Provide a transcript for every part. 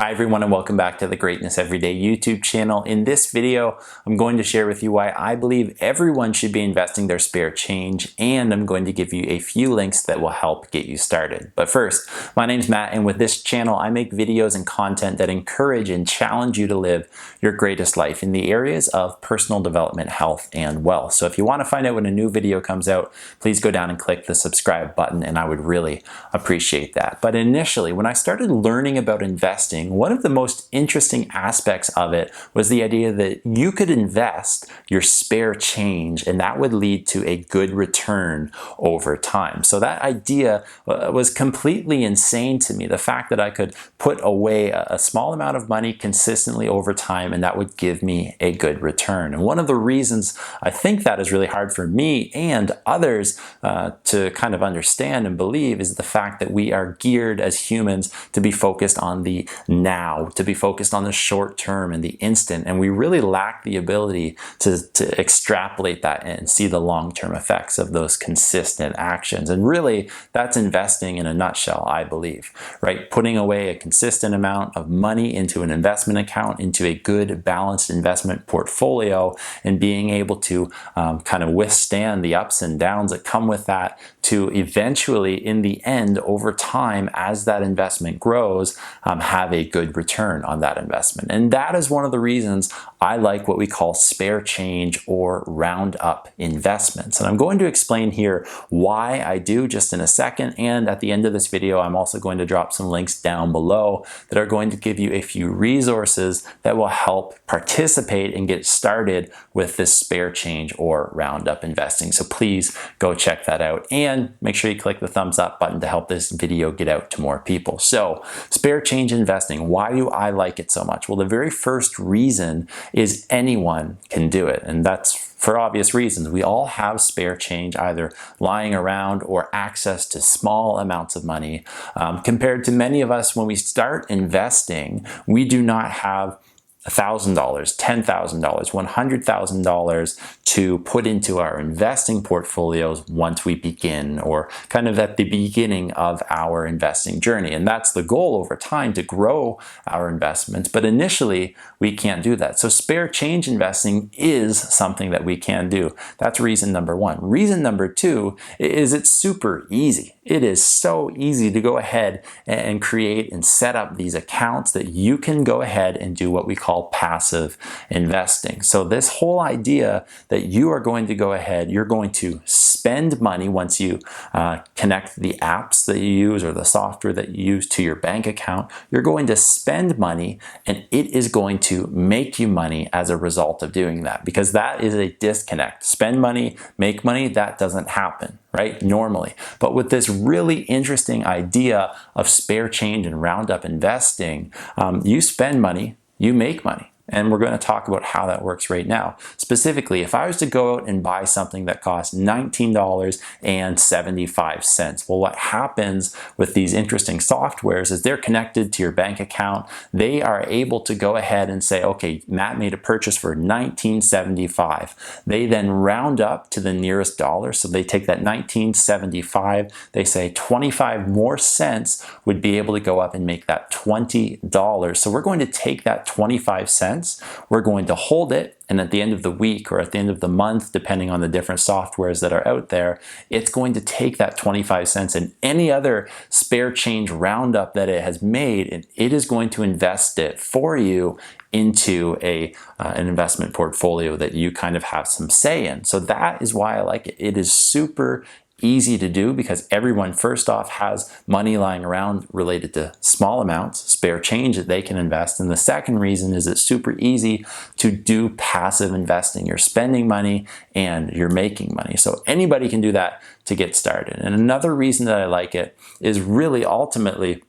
Hi everyone and welcome back to the Greatness Everyday YouTube channel. In this video, I'm going to share with you why I believe everyone should be investing their spare change, and I'm going to give you a few links that will help get you started. But first, my name's Matt, and with this channel, I make videos and content that encourage and challenge you to live your greatest life in the areas of personal development, health, and wealth. So if you want to find out when a new video comes out, please go down and click the subscribe button, and I would really appreciate that. But initially, when I started learning about investing, one of the most interesting aspects of it was the idea that you could invest your spare change and that would lead to a good return over time. So that idea was completely insane to me. The fact that I could put away a small amount of money consistently over time and that would give me a good return. And one of the reasons I think that is really hard for me and others to kind of understand and believe is the fact that we are geared as humans to be focused on the now, to be focused on the short term and the instant, and we really lack the ability to extrapolate that and see the long-term effects of those consistent actions. And really, that's investing in a nutshell, I believe, right? Putting away a consistent amount of money into an investment account, into a good balanced investment portfolio, and being able to kind of withstand the ups and downs that come with that, to eventually, in the end, over time, as that investment grows, have a good return on that investment. And that is one of the reasons I like what we call spare change or roundup investments. And I'm going to explain here why I do just in a second. And at the end of this video, I'm also going to drop some links down below that are going to give you a few resources that will help participate and get started with this spare change or roundup investing. So please go check that out and make sure you click the thumbs up button to help this video get out to more people. So spare change investing, why do I like it so much? Well, the very first reason is anyone can do it. And that's for obvious reasons. We all have spare change either lying around or access to small amounts of money. Compared to many of us, when we start investing, we do not have $1,000, $10,000, $100,000 to put into our investing portfolios once we begin, or kind of at the beginning of our investing journey. And that's the goal over time, to grow our investments. But initially, we can't do that. So spare change investing is something that we can do. That's reason number one. Reason number two is it's super easy. It is so easy to go ahead and create and set up these accounts that you can go ahead and do what we call passive investing. So this whole idea that you are going to go ahead, you're going to spend money once you connect the apps that you use or the software that you use to your bank account, you're going to spend money and it is going to make you money as a result of doing that, because that is a disconnect. Spend money, make money, that doesn't happen, right? Normally. But with this really interesting idea of spare change and roundup investing, you spend money, you make money. And we're going to talk about how that works right now. Specifically, if I was to go out and buy something that costs $19.75, well, what happens with these interesting softwares is they're connected to your bank account. They are able to go ahead and say, okay, Matt made a purchase for $19.75. They then round up to the nearest dollar. So they take that $19.75, they say 25 more cents would be able to go up and make that $20. So we're going to take that 25 cents, we're going to hold it, and at the end of the week or at the end of the month, depending on the different softwares that are out there, it's going to take that 25 cents and any other spare change roundup that it has made, and it is going to invest it for you into an investment portfolio that you kind of have some say in. So that is why I like it. It is super easy to do because everyone, first off, has money lying around related to small amounts, spare change that they can invest. And the second reason is it's super easy to do passive investing. You're spending money and you're making money. So anybody can do that to get started. And another reason that I like it is really ultimately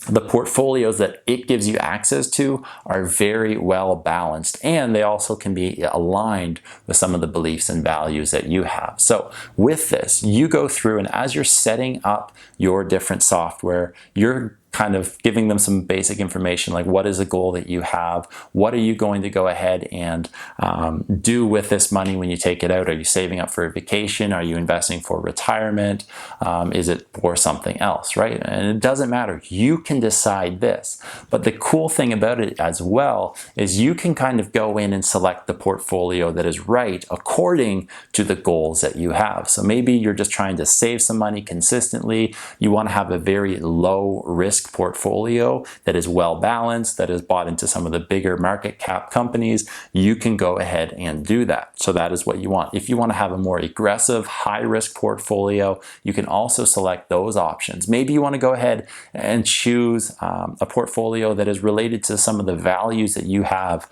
the portfolios that it gives you access to are very well balanced, and they also can be aligned with some of the beliefs and values that you have. So with this, you go through, and as you're setting up your different software, you're kind of giving them some basic information like what is a goal that you have, what are you going to go ahead and do with this money when you take it out. Are you saving up for a vacation? Are you investing for retirement? Is it for something else, right? And it doesn't matter. You can decide this. But the cool thing about it as well is you can kind of go in and select the portfolio that is right according to the goals that you have. So maybe you're just trying to save some money consistently. You want to have a very low risk portfolio that is well balanced, that is bought into some of the bigger market cap companies. You can go ahead and do that. So that is what you want. If you want to have a more aggressive, high risk portfolio, you can also select those options. Maybe you want to go ahead and choose a portfolio that is related to some of the values that you have.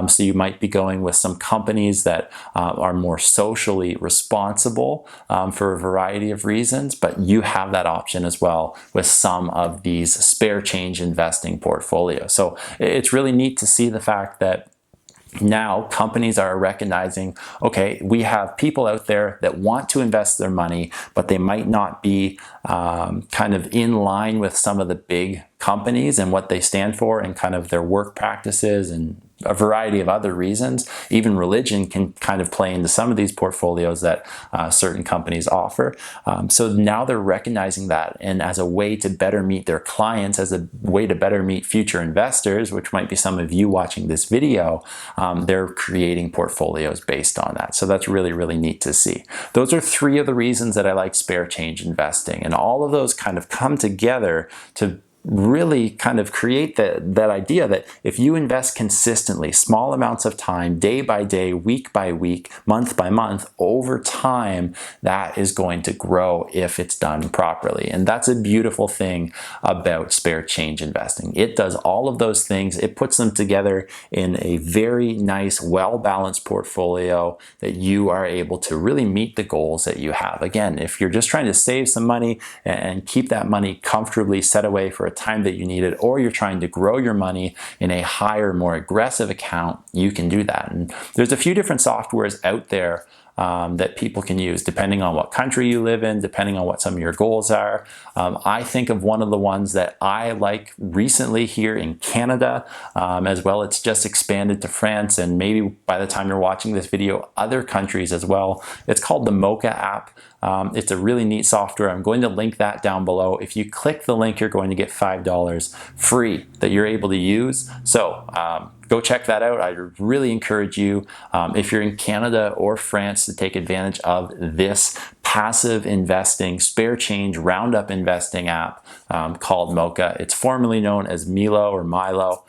So you might be going with some companies that are more socially responsible for a variety of reasons, but you have that option as well with some of these spare change investing portfolios. So it's really neat to see the fact that now companies are recognizing, okay, we have people out there that want to invest their money, but they might not be kind of in line with some of the big companies and what they stand for and kind of their work practices and a variety of other reasons. Even religion can kind of play into some of these portfolios that certain companies offer. So now they're recognizing that, and as a way to better meet their clients, as a way to better meet future investors, which might be some of you watching this video, they're creating portfolios based on that. So that's really, really neat to see. Those are 3 of the reasons that I like spare change investing, and all of those kind of come together to really kind of create that idea that if you invest consistently, small amounts of time, day by day, week by week, month by month, over time, that is going to grow if it's done properly. And that's a beautiful thing about spare change investing. It does all of those things. It puts them together in a very nice, well-balanced portfolio that you are able to really meet the goals that you have. Again, if you're just trying to save some money and keep that money comfortably set away for a time that you need it, or you're trying to grow your money in a higher, more aggressive account, you can do that. And there's a few different softwares out there that people can use depending on what country you live in, depending on what some of your goals are. I think of one of the ones that I like recently here in Canada as well. It's just expanded to France, and maybe by the time you're watching this video, other countries as well. It's called the Moka app. It's a really neat software. I'm going to link that down below. If you click the link, you're going to get $5 free that you're able to use. So go check that out. I really encourage you, if you're in Canada or France, to take advantage of this passive investing, spare change, roundup investing app called Moka. It's formerly known as Mylo or Mylo.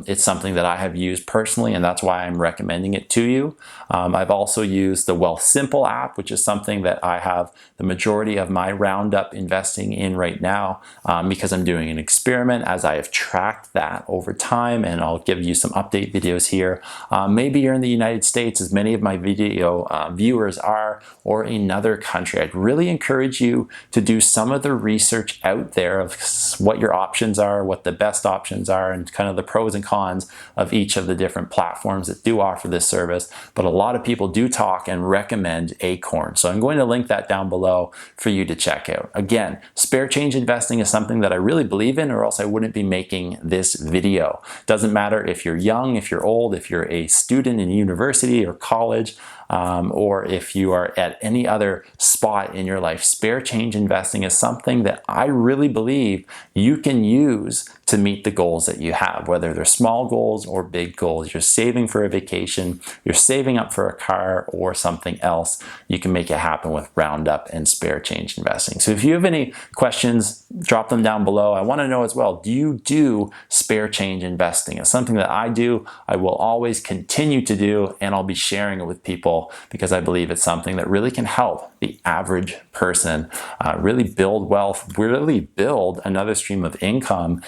It's something that I have used personally, and that's why I'm recommending it to you. I've also used the Wealthsimple app, which is something that I have the majority of my roundup investing in right now because I'm doing an experiment as I have tracked that over time, and I'll give you some update videos here. Maybe you're in the United States, as many of my video viewers are, or another country. I'd really encourage you to do some of the research out there of what your options are, what the best options are, and kind of the pros and cons of each of the different platforms that do offer this service. But a lot of people do talk and recommend Acorn. So I'm going to link that down below for you to check out. Again, spare change investing is something that I really believe in, or else I wouldn't be making this video. Doesn't matter if you're young, if you're old, if you're a student in university or college, or if you are at any other spot in your life. Spare change investing is something that I really believe you can use to meet the goals that you have, whether they're small goals or big goals. You're saving for a vacation, you're saving up for a car or something else. You can make it happen with roundup and spare change investing. So if you have any questions, drop them down below. I want to know as well, do you do spare change investing? It's something that I do. I will always continue to do, and I'll be sharing it with people because I believe it's something that really can help the average person really build wealth, really build another stream of income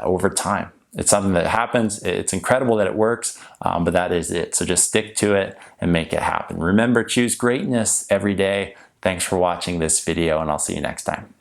over time. It's something that happens. It's incredible that it works, but that is it. So just stick to it and make it happen. Remember, choose greatness every day. Thanks for watching this video, and I'll see you next time.